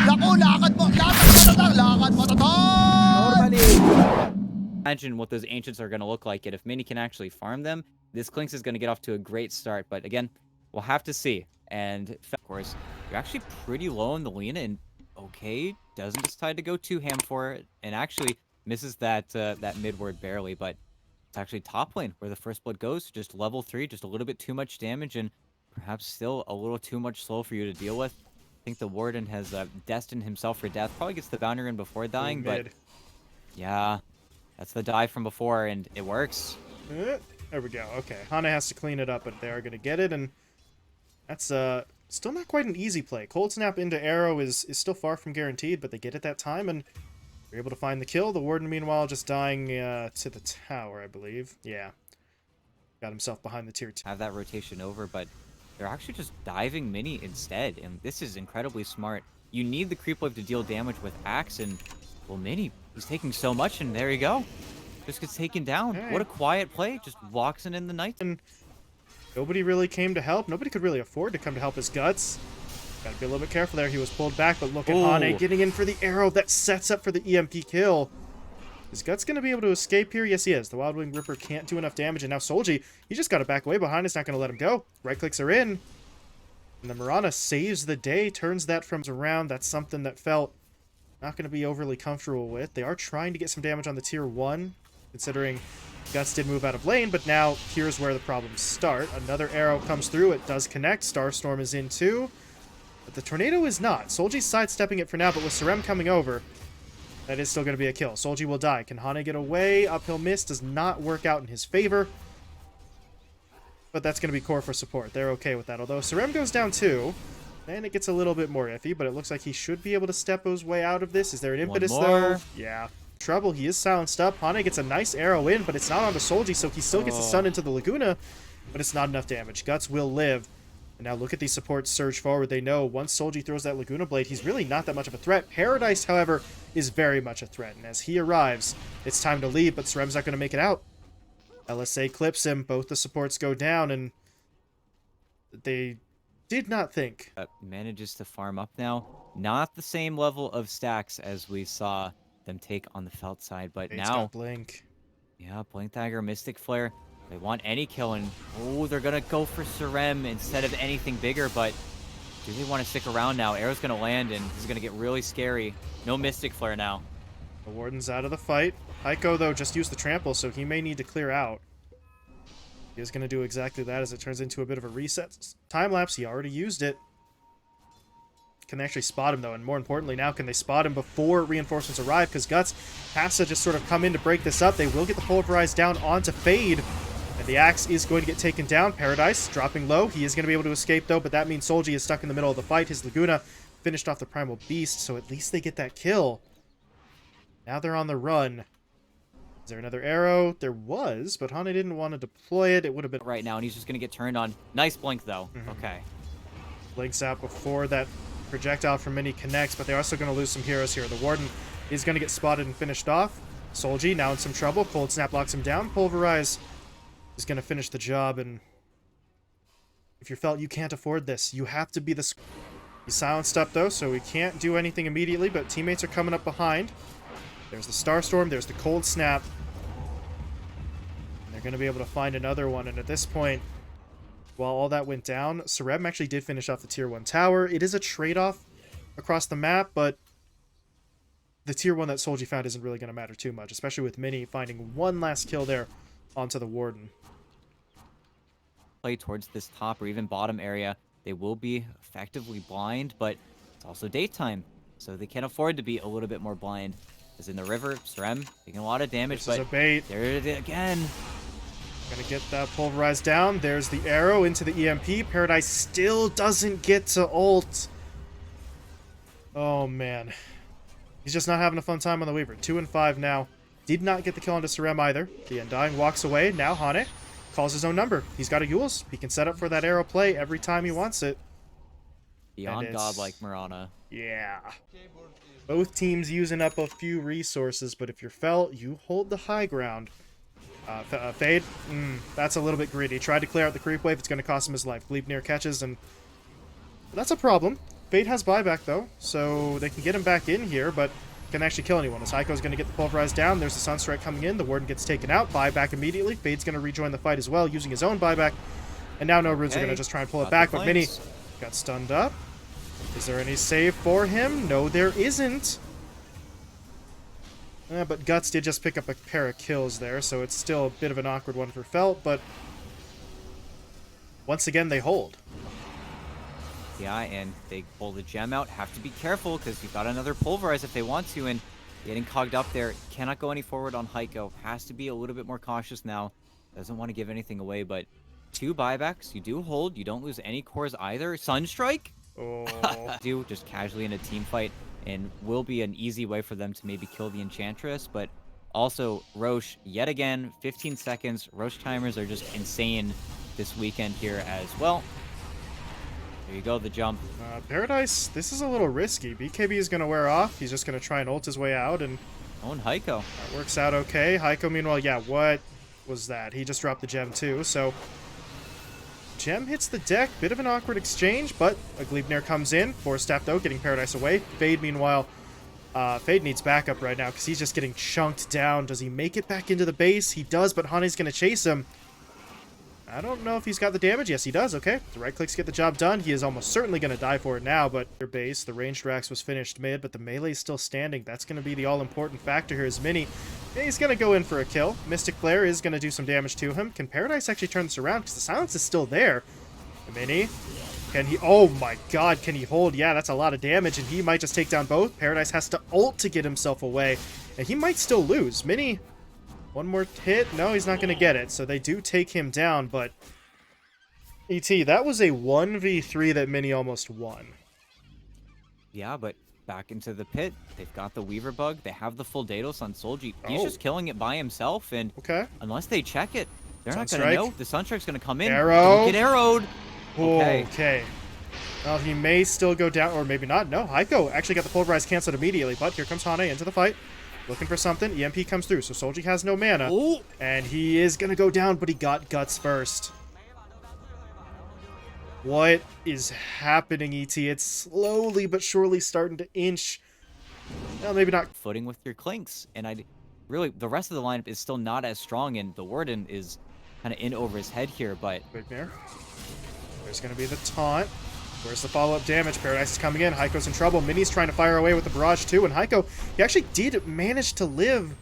Naku, lakad mo tatang, lakad mo tatang! Normally. Imagine what those ancients are going to look like, and if Mini can actually farm them, this Clinks is going to get off to a great start. But again, we'll have to see. And of course, you're actually pretty low on the Lena, and okay, doesn't decide to go too ham for it, and actually misses that that mid ward barely. But it's actually top lane where the first blood goes, just level 3, just a little bit too much damage, and perhaps still a little too much slow for you to deal with. I think the Warden has destined himself for death. Probably gets the boundary in before dying, but yeah, that's the dive from before, and it works. There we go. Okay, Hana has to clean it up, but they are going to get it, and that's still not quite an easy play. Cold Snap into Arrow is still far from guaranteed, but they get it that time, and they're able to find the kill. The Warden, meanwhile, just dying to the tower, I believe. Yeah. Got himself behind the tier 2. Have that rotation over, but they're actually just diving Mini instead, and this is incredibly smart. You need the creep wave to deal damage with Axe, and, well, Mini, he's taking so much, and there you go. Just gets taken down. Hey. What a quiet play. Just walks in the night. And nobody really came to help. Nobody could really afford to come to help his Guts. Gotta be a little bit careful there. He was pulled back, but look at Hane getting in for the arrow that sets up for the EMP kill. Is Guts going to be able to escape here? Yes, he is. The Wild Wing Ripper can't do enough damage, and now Solji, he just got to back away behind. It's not going to let him go. Right clicks are in. And the Mirana saves the day, turns that from around. That's something that felt not going to be overly comfortable with. They are trying to get some damage on the tier 1, considering Guts did move out of lane, but now here's where the problems start. Another arrow comes through. It does connect. Starstorm is in too. But the Tornado is not. Solji's sidestepping it for now, but with Sarem coming over, that is still going to be a kill. Solji will die. Can Hane get away? Uphill miss does not work out in his favor. But that's going to be core for support. They're okay with that. Although Sarem goes down too, and it gets a little bit more iffy, but it looks like he should be able to step his way out of this. Is there an impetus though? Yeah. Trouble. He is silenced up. Hane gets a nice arrow in, but it's not onto Solji, so he still gets a stun into the Laguna, but it's not enough damage. Guts will live. And now look at these supports surge forward. They know once Solji throws that Laguna Blade, he's really not that much of a threat. Paradise, however, is very much a threat. And as he arrives, it's time to leave, but Sarem's not going to make it out. LSA clips him. Both the supports go down, and they did not think. Manages to farm up now. Not the same level of stacks as we saw them take on the Felt side, but Fade's now... got Blink. Yeah, Blink Dagger, Mystic Flare. They want any kill, and oh, they're gonna go for Sarem instead of anything bigger, but do they want to stick around now? Arrow's gonna land, and this is gonna get really scary. No Mystic Flare now. The Warden's out of the fight. Heiko, though, just used the trample, so he may need to clear out. He is gonna do exactly that as it turns into a bit of a reset. Time-lapse, he already used it. Can they actually spot him, though? And more importantly, now can they spot him before reinforcements arrive? Because Guts has to just sort of come in to break this up. They will get the Pulverize down onto Fade. And the Axe is going to get taken down. Paradise dropping low. He is going to be able to escape, though, but that means Solji is stuck in the middle of the fight. His Laguna finished off the Primal Beast, so at least they get that kill. Now they're on the run. Is there another arrow? There was, but Hane didn't want to deploy it. It would have been... Right now, and he's just going to get turned on. Nice blink, though. Okay. Blinks out before that projectile from Mini connects, but they're also going to lose some heroes here. The Warden is going to get spotted and finished off. Solji now in some trouble. Cold Snap locks him down. Pulverize is going to finish the job, and if you felt you can't afford this, you have to be the... He's silenced up, though, so he can't do anything immediately, but teammates are coming up behind. There's the Starstorm, there's the Cold Snap. And they're going to be able to find another one, and at this point, while all that went down, Sarem actually did finish off the Tier 1 tower. It is a trade-off across the map, but the Tier 1 that Solji found isn't really going to matter too much, especially with Mini finding one last kill there onto the Warden. Play towards this top or even bottom area, they will be effectively blind, but it's also daytime, so they can't afford to be a little bit more blind. As in the river, Sarem taking a lot of damage, this is a bait. There it is again. Gonna get that Pulverized down. There's the arrow into the EMP. Paradise still doesn't get to ult. Oh, man. He's just not having a fun time on the Weaver. 2 and 5 now. Did not get the kill onto Sarem either. The Undying walks away. Now Hane calls his own number. He's got a Yules. He can set up for that arrow play every time he wants it. Beyond godlike Mirana. Yeah. Both teams using up a few resources, but if you're Felt, you hold the high ground. Fade, that's a little bit greedy. Tried to clear out the creep wave. It's going to cost him his life. Gleipnir catches, and that's a problem. Fade has buyback, though, so they can get him back in here, but can actually kill anyone. As Heiko's going to get the Pulverize down, there's the Sunstrike coming in, the Warden gets taken out, buyback immediately. Fade's going to rejoin the fight as well, using his own buyback, and now no runes are going to just try and pull it back, but Mini got stunned up. Is there any save for him? No, there isn't. But Guts did just pick up a pair of kills there, so it's still a bit of an awkward one for Felt, but once again, they hold. Yeah, and they pull the gem out. Have to be careful, because you've got another Pulverize if they want to, and getting cogged up there. Cannot go any forward on Heiko. Has to be a little bit more cautious now. Doesn't want to give anything away, but 2 buybacks. You do hold. You don't lose any cores either. Sunstrike? Oh. Do just casually in a team fight, and will be an easy way for them to maybe kill the Enchantress, but also Roche, yet again, 15 seconds. Roche timers are just insane this weekend here as well. There you go, the jump. Paradise, this is a little risky. BKB is going to wear off. He's just going to try and ult his way out, and Oh, and Heiko. that works out okay. Heiko, meanwhile, yeah, what was that? He just dropped the gem too, so gem hits the deck. Bit of an awkward exchange, but a Gleipnir comes in. Force Staff, though, getting Paradise away. Fade, meanwhile, Fade needs backup right now because he's just getting chunked down. Does he make it back into the base? He does, but Hane's going to chase him. I don't know if he's got the damage. Yes, he does. Okay. The right clicks get the job done. He is almost certainly going to die for it now, but your base, the ranged Rax was finished mid, but the melee is still standing. That's going to be the all-important factor here is Mini. Yeah, he's going to go in for a kill. Mystic Flare is going to do some damage to him. Can Paradise actually turn this around? Because the silence is still there. Mini, can he... Oh my god, can he hold? Yeah, that's a lot of damage, and he might just take down both. Paradise has to ult to get himself away, and he might still lose. Mini... One more hit. No, he's not going to get it. So they do take him down, but ET, that was a 1v3 that Mini almost won. Yeah, but back into the pit. They've got the Weaver bug. They have the full Daedalus on Solji. He's just killing it by himself, and unless they check it, they're not going to know. The Sunstrike's going to come in. Arrow. Get arrowed. Okay. Well, he may still go down, or maybe not. No, Heiko actually got the Pulverize canceled immediately, but here comes Hane into the fight. Looking for something. EMP comes through, so Solji has no mana. Ooh. And he is going to go down, but he got Guts first. What is happening, ET? It's slowly but surely starting to inch. Well, maybe not. Footing with your Clinks. And really, the rest of the lineup is still not as strong, and the Warden is kind of in over his head here, but... Nightmare. There's going to be the taunt. Where's the follow-up damage? Paradise is coming in. Heiko's in trouble. Mini's trying to fire away with the barrage too. And Heiko, he actually did manage to live.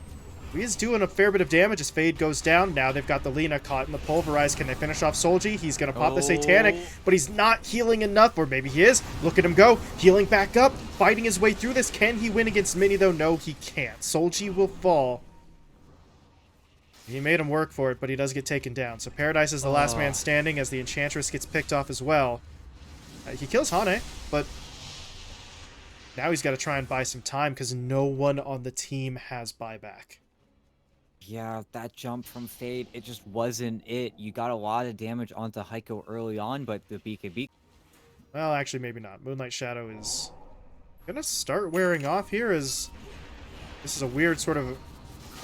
He is doing a fair bit of damage as Fade goes down. Now they've got the Lina caught in the Pulverize. Can they finish off Solji? He's going to pop the Satanic, but he's not healing enough. Or maybe he is. Look at him go. Healing back up. Fighting his way through this. Can he win against Mini though? No, he can't. Solji will fall. He made him work for it, but he does get taken down. So Paradise is the last man standing as the Enchantress gets picked off as well. He kills Hane, but now he's got to try and buy some time because no one on the team has buyback. Yeah, that jump from Fade, it just wasn't it. You got a lot of damage onto Heiko early on, but the BKB... Well, actually, maybe not. Moonlight Shadow is going to start wearing off here as this is a weird sort of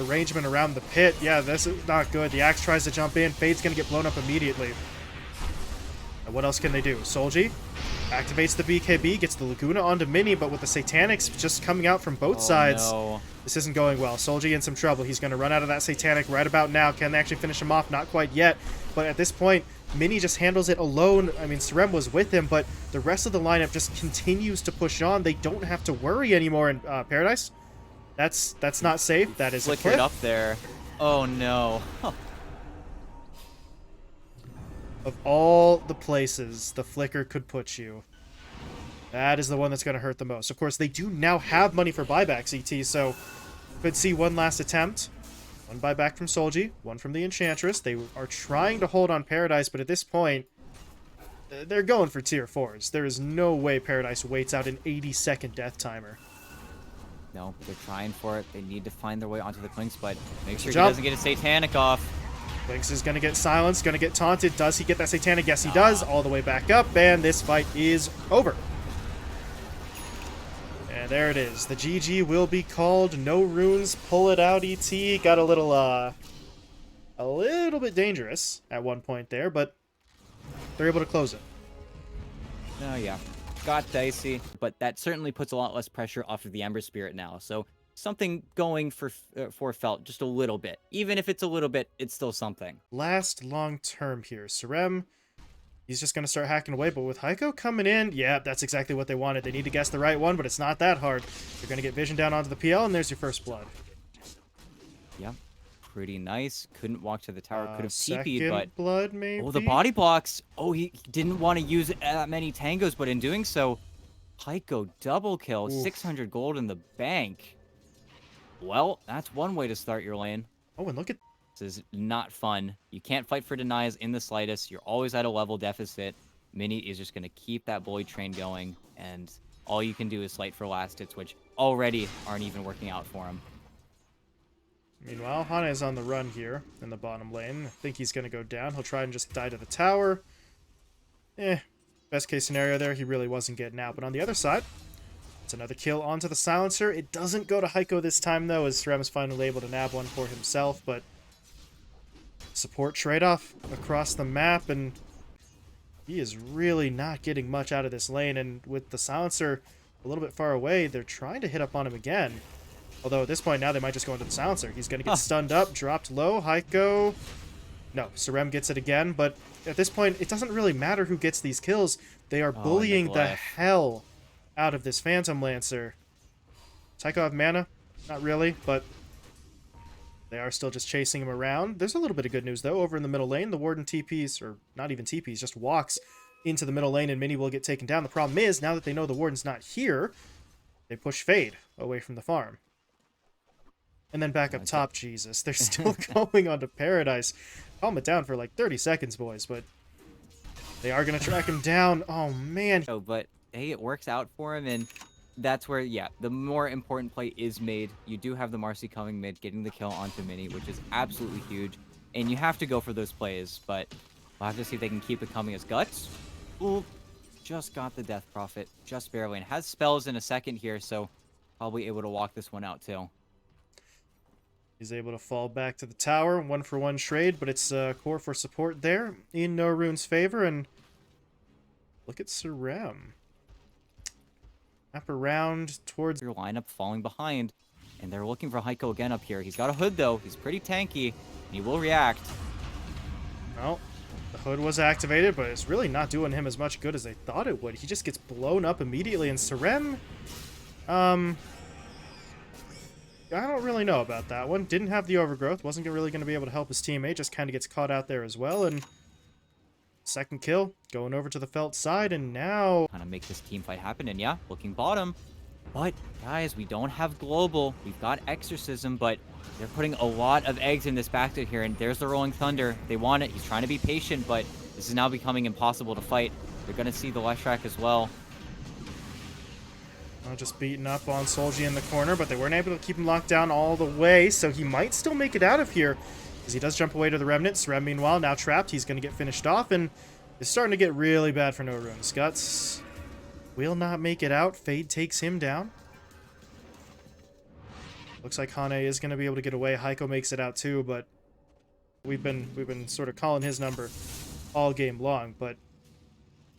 arrangement around the pit. Yeah, this is not good. The Axe tries to jump in. Fade's going to get blown up immediately. And what else can they do? Solji activates the BKB, gets the Laguna onto Mini, but with the Satanics just coming out from both sides, this isn't going well. Solji in some trouble. He's going to run out of that Satanic right about now. Can they actually finish him off? Not quite yet. But at this point, Mini just handles it alone. I mean, Scrim was with him, but the rest of the lineup just continues to push on. They don't have to worry anymore in Paradise. That's not safe. That is a cliff. Up there. Oh, no. Huh. Of all the places the Flicker could put you, that is the one that's going to hurt the most. Of course, they do now have money for buybacks, ET, so could see one last attempt. One buyback from Solji, one from the Enchantress. They are trying to hold on Paradise, but at this point, they're going for tier 4s. There is no way Paradise waits out an 80-second death timer. No, they're trying for it. They need to find their way onto the Clinks, but make sure he doesn't get a Satanic off. Lynx is going to get silenced, going to get taunted. Does he get that Satanic? Yes, he does. All the way back up, and this fight is over. And there it is. The GG will be called. No runes. Pull it out, ET. Got a little bit dangerous at one point there, but they're able to close it. Oh, yeah. got dicey, but that certainly puts a lot less pressure off of the Ember Spirit now. So something going for Felt just a little bit. Even if it's a little bit, it's still something. Last long term here. Scrim, he's just going to start hacking away, but with Heiko coming in, yeah, that's exactly what they wanted. They need to guess the right one, but it's not that hard. They're going to get vision down onto the PL, and there's your first blood. Yeah, pretty nice. Couldn't walk to the tower. Could have TP'd, Second but... blood, maybe? Oh, the body blocks. Oh, he didn't want to use that many tangos, but in doing so, Heiko double kill. Oof. 600 gold in the bank. Well, that's one way to start your lane. Oh, and look at... This is not fun. You can't fight for denies in the slightest. You're always at a level deficit. Mini is just going to keep that bully train going, and all you can do is fight for last hits, which already aren't even working out for him. Meanwhile, Hana is on the run here in the bottom lane. I think he's going to go down. He'll try and just die to the tower. Best case scenario there, he really wasn't getting out. But on the other side, it's another kill onto the silencer. It doesn't go to Heiko this time, though, as Scrim is finally able to nab one for himself. But support trade-off across the map, and he is really not getting much out of this lane. And with the silencer a little bit far away, they're trying to hit up on him again. Although at this point now they might just go into the silencer. He's going to get stunned up, dropped low. Heiko... No, Scrim gets it again, but at this point it doesn't really matter who gets these kills. They are bullying the hell out of this Phantom Lancer. Does Heiko have mana? Not really, but they are still just chasing him around. There's a little bit of good news, though. Over in the middle lane, the Warden TPs, or not even TPs, just walks into the middle lane, and Mini will get taken down. The problem is, now that they know the Warden's not here, they push Fade away from the farm. And then back up top, Jesus. They're still going onto Paradise. Calm it down for like 30 seconds, boys, but they are going to track him down. Oh, man. Oh, but hey, it works out for him, and that's where, yeah, the more important play is made. You do have the Marcy coming mid, getting the kill onto Mini, which is absolutely huge, and you have to go for those plays, but we'll have to see if they can keep it coming as Guts. Ooh, just got the Death Prophet, just barely, and has spells in a second here, so probably able to walk this one out, too. He's able to fall back to the tower, 1-for-1 trade, but it's core for support there in No Rune's favor, and look at Scrim. Wrap around towards your lineup falling behind, and they're looking for Heiko again up here. He's got a hood, though. He's pretty tanky, and he will react. Well, the hood was activated, but it's really not doing him as much good as they thought it would. He just gets blown up immediately, and Scrim, I don't really know about that one. Didn't have the overgrowth. Wasn't really going to be able to help his teammate. Just kind of gets caught out there as well. And second kill going over to the Felt side. And now... kind of make this team fight happen. And yeah, looking bottom. But, guys, we don't have Global. We've got Exorcism, but they're putting a lot of eggs in this basket here. And there's the Rolling Thunder. They want it. He's trying to be patient, but this is now becoming impossible to fight. They're going to see the Leshrac as well. Just beating up on Solji in the corner, but they weren't able to keep him locked down all the way, so he might still make it out of here, because he does jump away to the Remnant. Scrim, meanwhile, now trapped. He's going to get finished off, and it's starting to get really bad for No Runes. Guts will not make it out. Fade takes him down. Looks like Hane is going to be able to get away. Heiko makes it out too, but we've been sort of calling his number all game long, but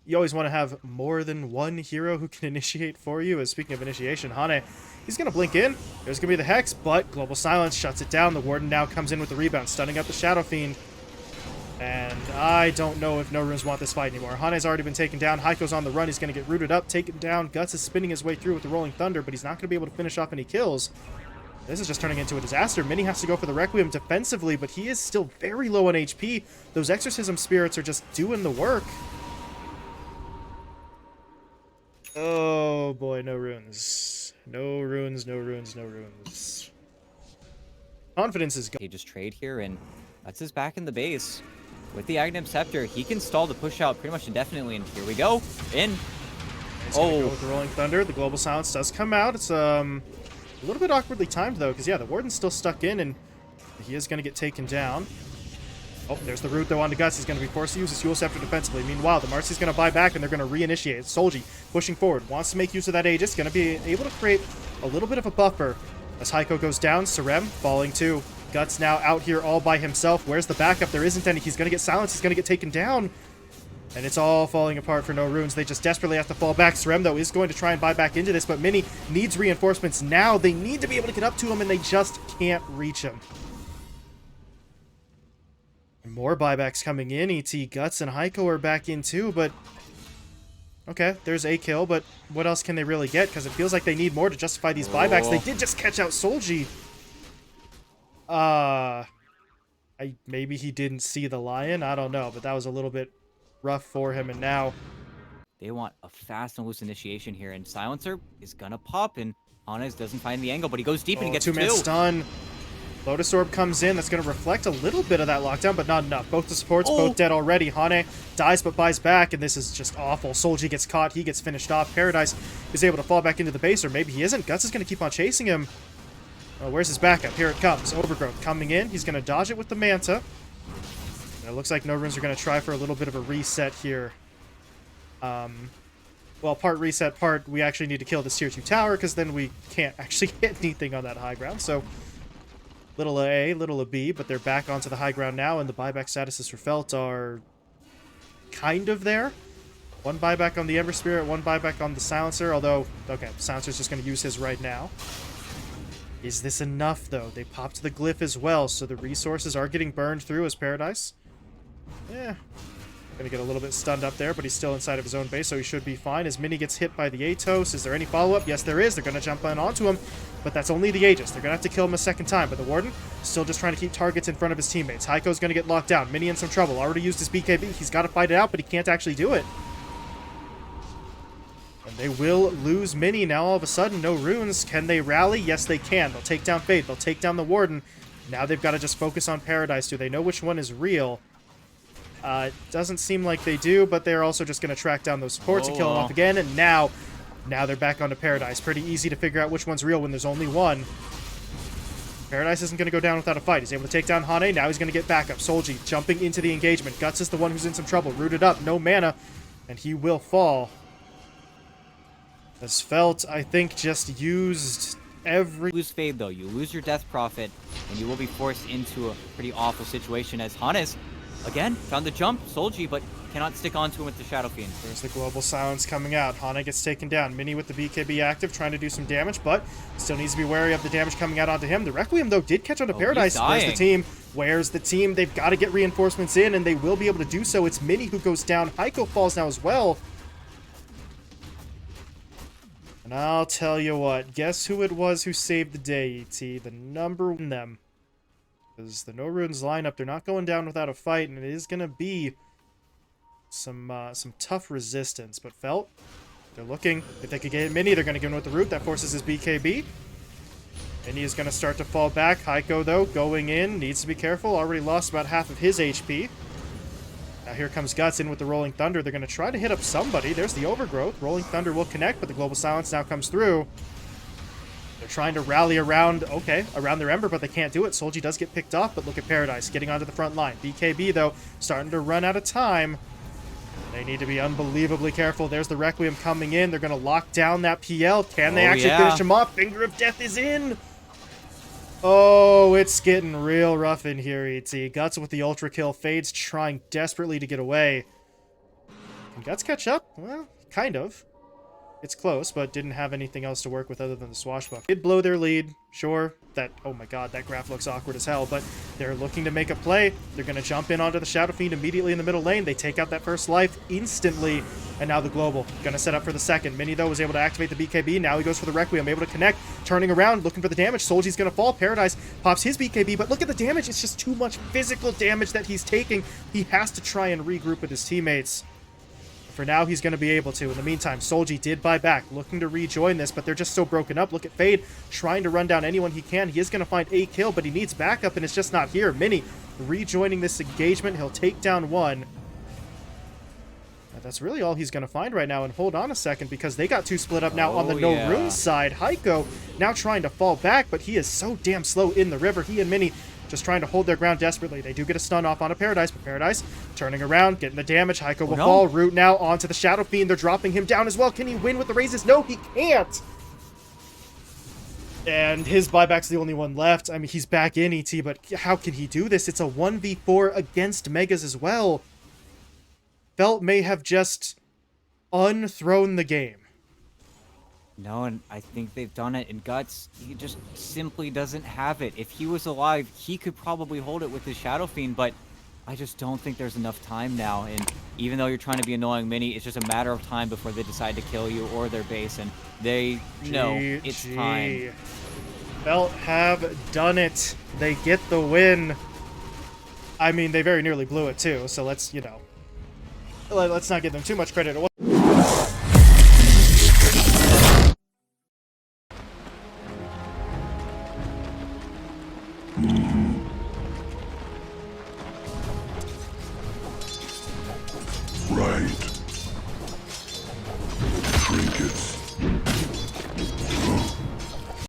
you always want to have more than one hero who can initiate for you. As speaking of initiation, Hane, he's going to blink in. There's going to be the Hex, but Global Silence shuts it down. The Warden now comes in with the rebound, stunning up the Shadow Fiend. And I don't know if No Runes want this fight anymore. Hane's already been taken down. Heiko's on the run. He's going to get rooted up, taken down. Guts is spinning his way through with the Rolling Thunder, but he's not going to be able to finish off any kills. This is just turning into a disaster. Mini has to go for the Requiem defensively, but he is still very low on HP. Those Exorcism Spirits are just doing the work. Oh boy, no runes. No runes, no runes, no runes. Confidence is gone. He just trade here, and that's his back in the base. With the Aghanim Scepter, he can stall the push out pretty much indefinitely, and here we go. In. Go with the Rolling Thunder. The Global Silence does come out. It's a little bit awkwardly timed, though, because, yeah, the Warden's still stuck in, and he is going to get taken down. Oh, there's the root, though, on the Guts. He's going to be forced to use his Fuel Scepter defensively. Meanwhile, the Marcy's going to buy back, and they're going to reinitiate. Solji pushing forward, wants to make use of that Aegis. Going to be able to create a little bit of a buffer. As Heiko goes down, Scrim falling too. Guts now out here all by himself. Where's the backup? There isn't any. He's going to get silenced. He's going to get taken down. And it's all falling apart for no runes. They just desperately have to fall back. Scrim, though, is going to try and buy back into this, but Mini needs reinforcements now. They need to be able to get up to him, and they just can't reach him. More buybacks coming in. ET, Guts, and Heiko are back in too, but... Okay, there's a kill, but what else can they really get? Because it feels like they need more to justify these buybacks. They did just catch out Solji. Maybe he didn't see the lion. I don't know, but that was a little bit rough for him. And now They want a fast and loose initiation here, and Silencer is gonna pop, and Hannes doesn't find the angle, but he goes deep and he gets two-man two. stun. Lotus Orb comes in. That's going to reflect a little bit of that lockdown, but not enough. Both the supports, both dead already. Hane dies but buys back, and this is just awful. Solji gets caught. He gets finished off. Paradise is able to fall back into the base, or maybe he isn't. Guts is going to keep on chasing him. Oh, where's his backup? Here it comes. Overgrowth coming in. He's going to dodge it with the Manta. And it looks like no runes are going to try for a little bit of a reset here. Well, part reset, part we actually need to kill this tier 2 tower, because then we can't actually hit anything on that high ground. So, little A, little a B, but they're back onto the high ground now, and the buyback statuses for Felt are kind of there. One buyback on the Ember Spirit, one buyback on the Silencer, although, okay, Silencer's just going to use his right now. Is this enough, though? They popped the Glyph as well, so the resources are getting burned through as Paradise. Yeah. Gonna get a little bit stunned up there, but he's still inside of his own base, so he should be fine. As Mini gets hit by the Atos, is there any follow-up? Yes, there is. They're gonna jump in onto him, but that's only the Aegis. They're gonna have to kill him a second time, but the Warden still just trying to keep targets in front of his teammates. Heiko's gonna get locked down. Mini in some trouble. Already used his BKB. He's got to fight it out, but he can't actually do it. And they will lose Mini now all of a sudden. No runes. Can they rally? Yes, they can. They'll take down Fade. They'll take down the Warden. Now they've got to just focus on Paradise. Do they know which one is real? It doesn't seem like they do, but they're also just going to track down those supports and kill them off again, and now they're back onto Paradise. Pretty easy to figure out which one's real when there's only one. Paradise isn't going to go down without a fight. He's able to take down Hane. Now he's going to get back up. Solji jumping into the engagement. Guts is the one who's in some trouble. Rooted up. No mana. And he will fall. As Felt, I think, just used every... Lose Fade, though. You lose your Death Prophet, and you will be forced into a pretty awful situation as Hannes, again, found the jump. Solji, but cannot stick onto him with the Shadow Fiend. There's the Global Silence coming out. Hane gets taken down. Mini with the BKB active, trying to do some damage, but still needs to be wary of the damage coming out onto him. The Requiem, though, did catch onto Paradise. Where's the team? Where's the team? They've got to get reinforcements in, and they will be able to do so. It's Mini who goes down. Heiko falls now as well. And I'll tell you what. Guess who it was who saved the day, ET? The number one them. Because the No Runes lineup, they're not going down without a fight, and it is going to be some tough resistance. But Felt, they're looking. If they could get Mini, they're going to give him with the root. That forces his BKB. Mini is going to start to fall back. Heiko, though, going in. Needs to be careful. Already lost about half of his HP. Now here comes Guts in with the Rolling Thunder. They're going to try to hit up somebody. There's the Overgrowth. Rolling Thunder will connect, but the Global Silence now comes through. They're trying to rally around, around their Ember, but they can't do it. Solji does get picked off, but look at Paradise getting onto the front line. BKB, though, starting to run out of time. They need to be unbelievably careful. There's the Requiem coming in. They're going to lock down that PL. Can they actually finish him off? Finger of Death is in. Oh, it's getting real rough in here, ET. Guts with the Ultra Kill. Fade's trying desperately to get away. Can Guts catch up? Well, kind of. It's close, but didn't have anything else to work with other than the Swashbuck. Did blow their lead, sure. That, oh my god, that graph looks awkward as hell, but they're looking to make a play. They're going to jump in onto the Shadow Fiend immediately in the middle lane. They take out that first life instantly, and now the Global. Going to set up for the second. Mini, though, was able to activate the BKB. Now he goes for the Requiem, able to connect, turning around, looking for the damage. Solji's going to fall. Paradise pops his BKB, but look at the damage. It's just too much physical damage that he's taking. He has to try and regroup with his teammates. For now, he's going to be able to. In the meantime, Solji did buy back, looking to rejoin this, but they're just so broken up. Look at Fade, trying to run down anyone he can. He is going to find a kill, but he needs backup, and it's just not here. Mini rejoining this engagement. He'll take down one. That's really all he's going to find right now, and hold on a second, because they got two split up now on the No Runes side. Heiko now trying to fall back, but he is so damn slow in the river. He and Mini just trying to hold their ground desperately. They do get a stun off on a Paradise, but Paradise turning around, getting the damage. Heiko will fall. Root now onto the Shadow Fiend. They're dropping him down as well. Can he win with the raises? No, he can't. And his buyback's the only one left. I mean, he's back in, ET, but how can he do this? It's a 1v4 against Megas as well. Felt may have just unthrown the game. No, and I think they've done it. And Guts, he just simply doesn't have it. If he was alive, he could probably hold it with his Shadow Fiend, but I just don't think there's enough time now. And even though you're trying to be annoying Mini, it's just a matter of time before they decide to kill you or their base, and they know it's time. Felt have done it. They get the win. I mean, they very nearly blew it too, so let's, you know, let's not give them too much credit.